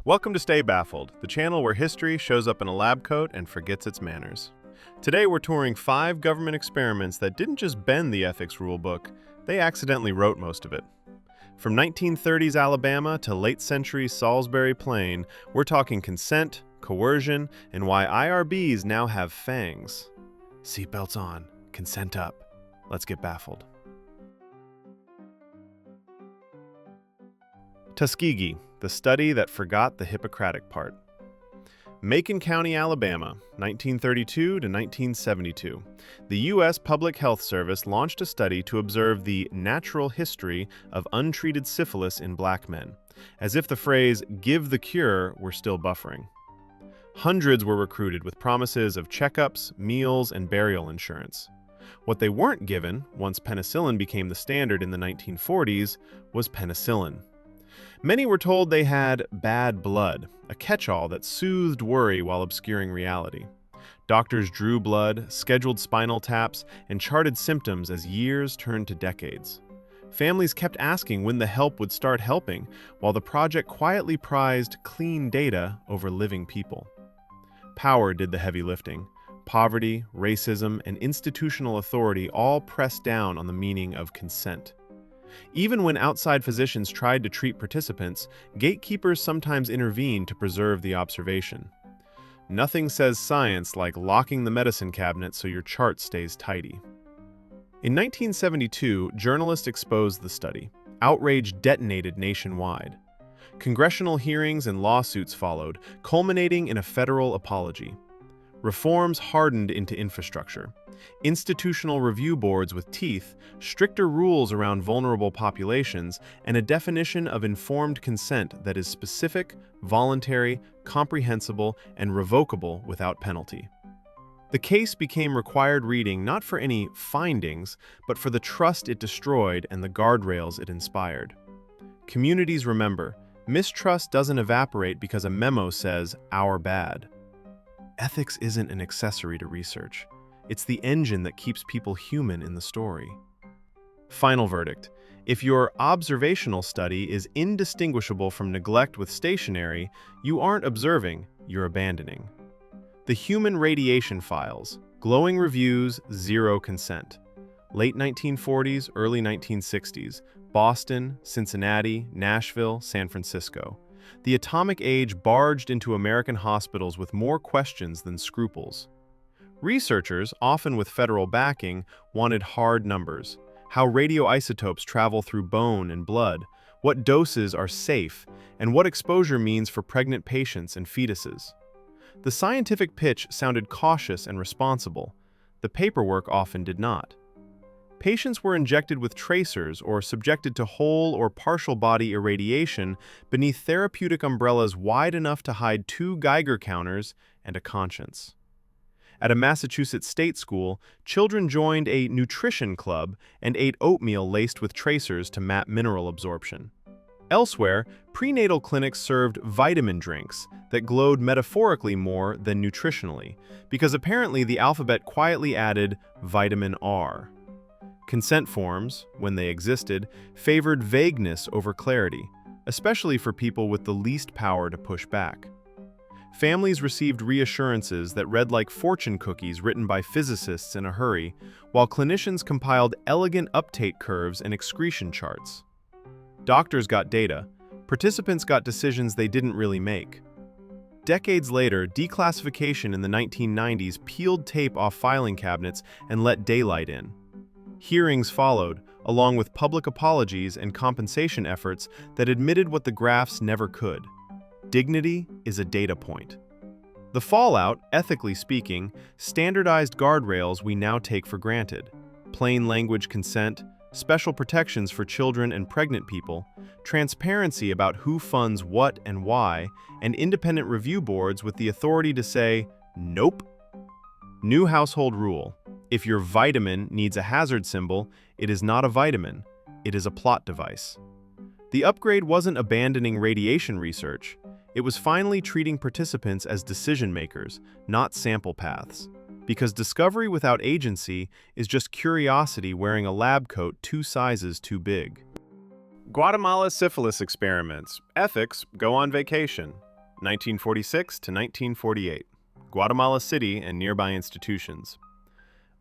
Welcome to StayBaffled, the channel where history shows up in a lab coat and forgets its manners. Today we're touring 5 government experiments that didn't just bend the ethics rulebook, they accidentally wrote most of it. From 1930s Alabama to late century Salisbury Plain, we're talking consent, coercion, and why IRBs now have fangs. Seatbelts on, consent up. Let's get baffled. Tuskegee, the study that forgot the Hippocratic part. Macon County, Alabama, 1932 to 1972. The U.S. Public Health Service launched a study to observe the natural history of untreated syphilis in black men, as if the phrase, "give the cure," were still buffering. Hundreds were recruited with promises of checkups, meals, and burial insurance. What they weren't given, once penicillin became the standard in the 1940s, was penicillin. Many were told they had bad blood, a catch-all that soothed worry while obscuring reality. Doctors drew blood, scheduled spinal taps, and charted symptoms as years turned to decades. Families kept asking when the help would start helping, while the project quietly prized clean data over living people. Power did the heavy lifting. Poverty, racism, and institutional authority all pressed down on the meaning of consent. Even when outside physicians tried to treat participants, gatekeepers sometimes intervened to preserve the observation. Nothing says science like locking the medicine cabinet so your chart stays tidy. In 1972, journalists exposed the study. Outrage detonated nationwide. Congressional hearings and lawsuits followed, culminating in a federal apology. Reforms hardened into infrastructure. Institutional review boards with teeth, stricter rules around vulnerable populations, and a definition of informed consent that is specific, voluntary, comprehensible, and revocable without penalty. The case became required reading not for any findings, but for the trust it destroyed and the guardrails it inspired. Communities remember, mistrust doesn't evaporate because a memo says, "our bad." Ethics isn't an accessory to research. It's the engine that keeps people human in the story. Final verdict. If your observational study is indistinguishable from neglect with stationery, you aren't observing, you're abandoning. The Human Radiation Files. Glowing reviews, zero consent. Late 1940s, early 1960s. Boston, Cincinnati, Nashville, San Francisco. The atomic age barged into American hospitals with more questions than scruples. Researchers, often with federal backing, wanted hard numbers. How radioisotopes travel through bone and blood, what doses are safe, and what exposure means for pregnant patients and fetuses. The scientific pitch sounded cautious and responsible. The paperwork often did not. Patients were injected with tracers or subjected to whole or partial body irradiation beneath therapeutic umbrellas wide enough to hide 2 Geiger counters and a conscience. At a Massachusetts state school, children joined a nutrition club and ate oatmeal laced with tracers to map mineral absorption. Elsewhere, prenatal clinics served vitamin drinks that glowed metaphorically more than nutritionally, because apparently the alphabet quietly added vitamin R. Consent forms, when they existed, favored vagueness over clarity, especially for people with the least power to push back. Families received reassurances that read like fortune cookies written by physicists in a hurry, while clinicians compiled elegant uptake curves and excretion charts. Doctors got data, participants got decisions they didn't really make. Decades later, declassification in the 1990s peeled tape off filing cabinets and let daylight in. Hearings followed, along with public apologies and compensation efforts that admitted what the graphs never could. Dignity is a data point. The fallout, ethically speaking, standardized guardrails we now take for granted. Plain language consent, special protections for children and pregnant people, transparency about who funds what and why, and independent review boards with the authority to say, "Nope." New household rule. If your vitamin needs a hazard symbol, it is not a vitamin, it is a plot device. The upgrade wasn't abandoning radiation research, it was finally treating participants as decision makers, not sample paths. Because discovery without agency is just curiosity wearing a lab coat 2 sizes too big. Guatemala syphilis experiments. Ethics go on vacation. 1946 to 1948, Guatemala City and nearby institutions.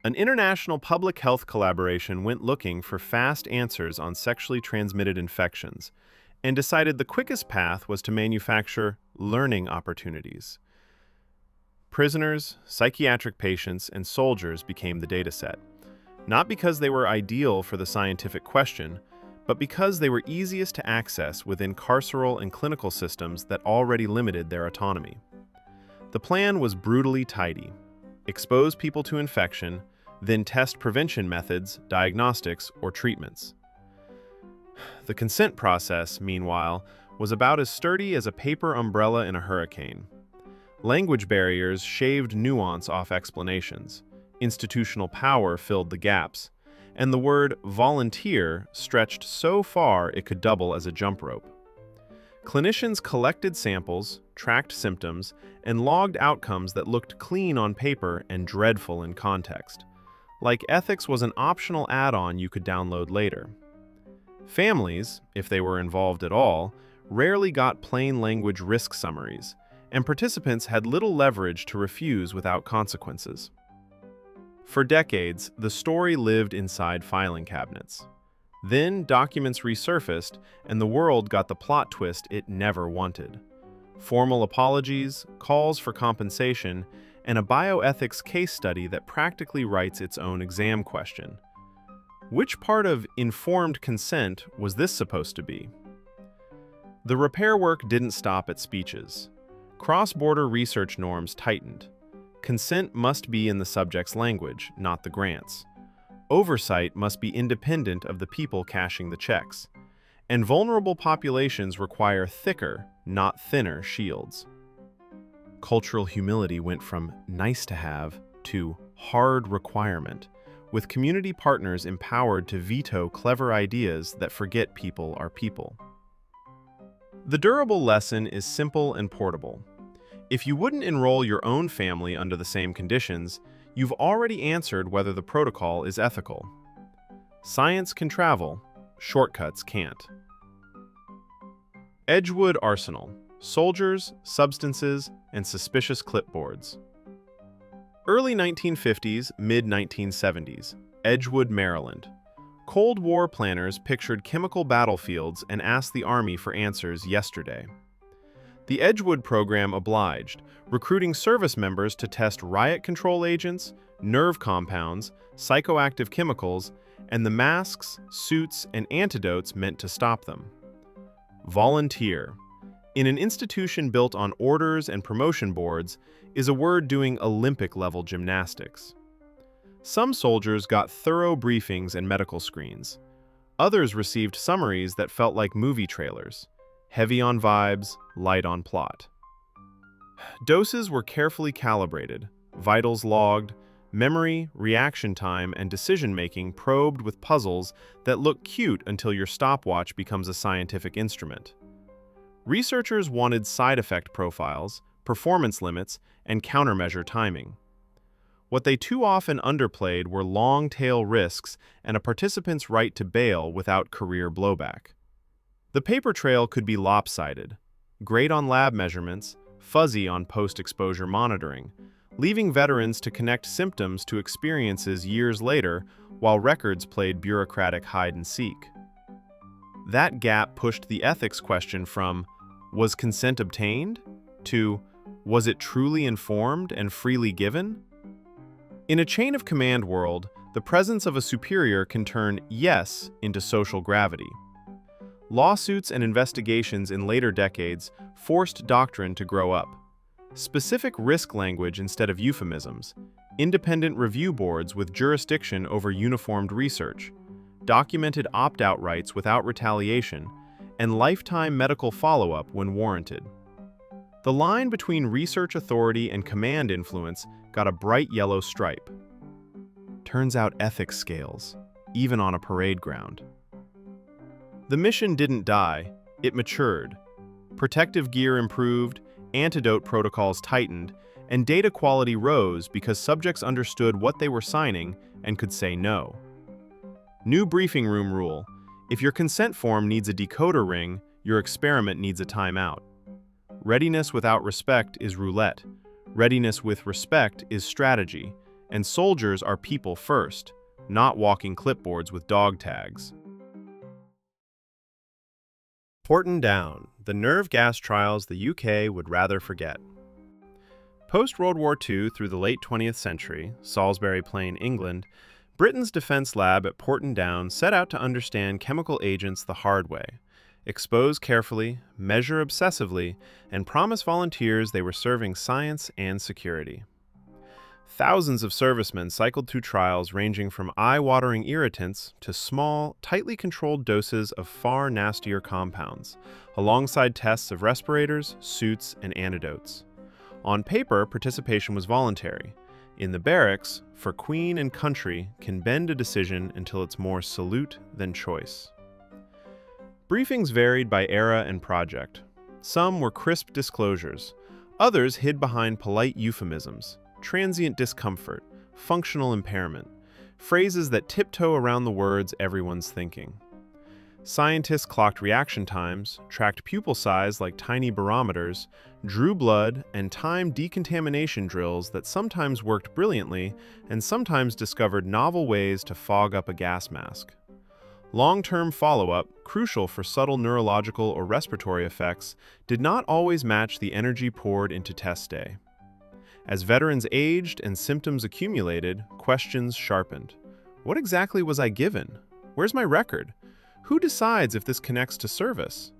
An international public health collaboration went looking for fast answers on sexually transmitted infections and decided the quickest path was to manufacture learning opportunities. Prisoners, psychiatric patients, and soldiers became the dataset, not because they were ideal for the scientific question, but because they were easiest to access within carceral and clinical systems that already limited their autonomy. The plan was brutally tidy: expose people to infection, then test prevention methods, diagnostics, or treatments. The consent process, meanwhile, was about as sturdy as a paper umbrella in a hurricane. Language barriers shaved nuance off explanations, institutional power filled the gaps, and the word volunteer stretched so far it could double as a jump rope. Clinicians collected samples, tracked symptoms, and logged outcomes that looked clean on paper and dreadful in context. Like ethics was an optional add-on you could download later. Families, if they were involved at all, rarely got plain language risk summaries, and participants had little leverage to refuse without consequences. For decades, the story lived inside filing cabinets. Then documents resurfaced, and the world got the plot twist it never wanted. Formal apologies, calls for compensation, and a bioethics case study that practically writes its own exam question. Which part of informed consent was this supposed to be? The repair work didn't stop at speeches. Cross-border research norms tightened. Consent must be in the subject's language, not the grant's. Oversight must be independent of the people cashing the checks. And vulnerable populations require thicker, not thinner, shields. Cultural humility went from nice to have to hard requirement, with community partners empowered to veto clever ideas that forget people are people. The durable lesson is simple and portable. If you wouldn't enroll your own family under the same conditions, you've already answered whether the protocol is ethical. Science can travel, shortcuts can't. Edgewood Arsenal: soldiers, substances, and suspicious clipboards. Early 1950s, mid-1970s, Edgewood, Maryland. Cold War planners pictured chemical battlefields and asked the Army for answers yesterday. The Edgewood program obliged, recruiting service members to test riot control agents, nerve compounds, psychoactive chemicals, and the masks, suits, and antidotes meant to stop them. Volunteer, in an institution built on orders and promotion boards, is a word doing Olympic-level gymnastics. Some soldiers got thorough briefings and medical screens. Others received summaries that felt like movie trailers. Heavy on vibes, light on plot. Doses were carefully calibrated, vitals logged, memory, reaction time, and decision-making probed with puzzles that look cute until your stopwatch becomes a scientific instrument. Researchers wanted side effect profiles, performance limits, and countermeasure timing. What they too often underplayed were long-tail risks and a participant's right to bail without career blowback. The paper trail could be lopsided, great on lab measurements, fuzzy on post-exposure monitoring, leaving veterans to connect symptoms to experiences years later while records played bureaucratic hide-and-seek. That gap pushed the ethics question from, was consent obtained? To, was it truly informed and freely given? In a chain-of-command world, the presence of a superior can turn yes into social gravity. Lawsuits and investigations in later decades forced doctrine to grow up. Specific risk language instead of euphemisms, independent review boards with jurisdiction over uniformed research, documented opt-out rights without retaliation, and lifetime medical follow-up when warranted. The line between research authority and command influence got a bright yellow stripe. Turns out ethics scales, even on a parade ground. The mission didn't die, it matured. Protective gear improved, antidote protocols tightened, and data quality rose because subjects understood what they were signing and could say no. New briefing room rule: if your consent form needs a decoder ring, your experiment needs a timeout. Readiness without respect is roulette. Readiness with respect is strategy. And soldiers are people first, not walking clipboards with dog tags. Porton down, the nerve gas trials the UK would rather forget. Post-World War II through the late 20th century, Salisbury Plain, England, Britain's defense lab at Porton Down set out to understand chemical agents the hard way, expose carefully, measure obsessively, and promise volunteers they were serving science and security. Thousands of servicemen cycled through trials ranging from eye-watering irritants to small, tightly controlled doses of far nastier compounds, alongside tests of respirators, suits, and antidotes. On paper, participation was voluntary. In the barracks, for Queen and country can bend a decision until it's more salute than choice. Briefings varied by era and project. Some were crisp disclosures. Others hid behind polite euphemisms, transient discomfort, functional impairment, phrases that tiptoe around the words everyone's thinking. Scientists clocked reaction times, tracked pupil size like tiny barometers, drew blood, and timed decontamination drills that sometimes worked brilliantly and sometimes discovered novel ways to fog up a gas mask. Long-term follow-up, crucial for subtle neurological or respiratory effects, did not always match the energy poured into test day. As veterans aged and symptoms accumulated, questions sharpened. What exactly was I given? Where's my record? Who decides if this connects to service?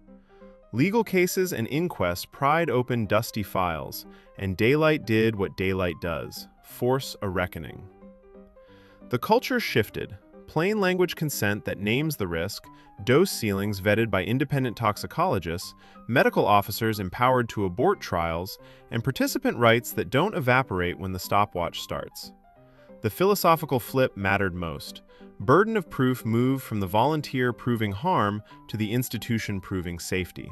Legal cases and inquests pried open dusty files, and daylight did what daylight does, force a reckoning. The culture shifted. Plain language consent that names the risk, dose ceilings vetted by independent toxicologists, medical officers empowered to abort trials, and participant rights that don't evaporate when the stopwatch starts. The philosophical flip mattered most. Burden of proof moved from the volunteer proving harm to the institution proving safety.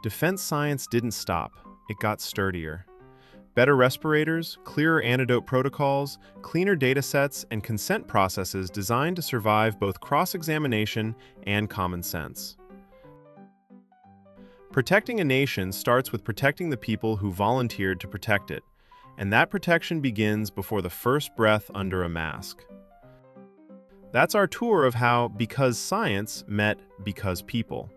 Defense science didn't stop, it got sturdier. Better respirators, clearer antidote protocols, cleaner data sets, and consent processes designed to survive both cross-examination and common sense. Protecting a nation starts with protecting the people who volunteered to protect it, and that protection begins before the first breath under a mask. That's our tour of how because science met because people.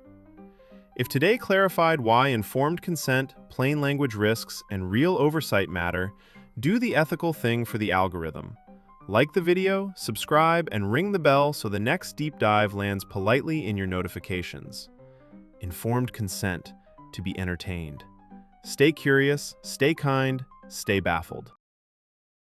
If today clarified why informed consent, plain language risks, and real oversight matter, do the ethical thing for the algorithm. Like the video, subscribe, and ring the bell so the next deep dive lands politely in your notifications. Informed consent, to be entertained. Stay curious, stay kind, stay baffled.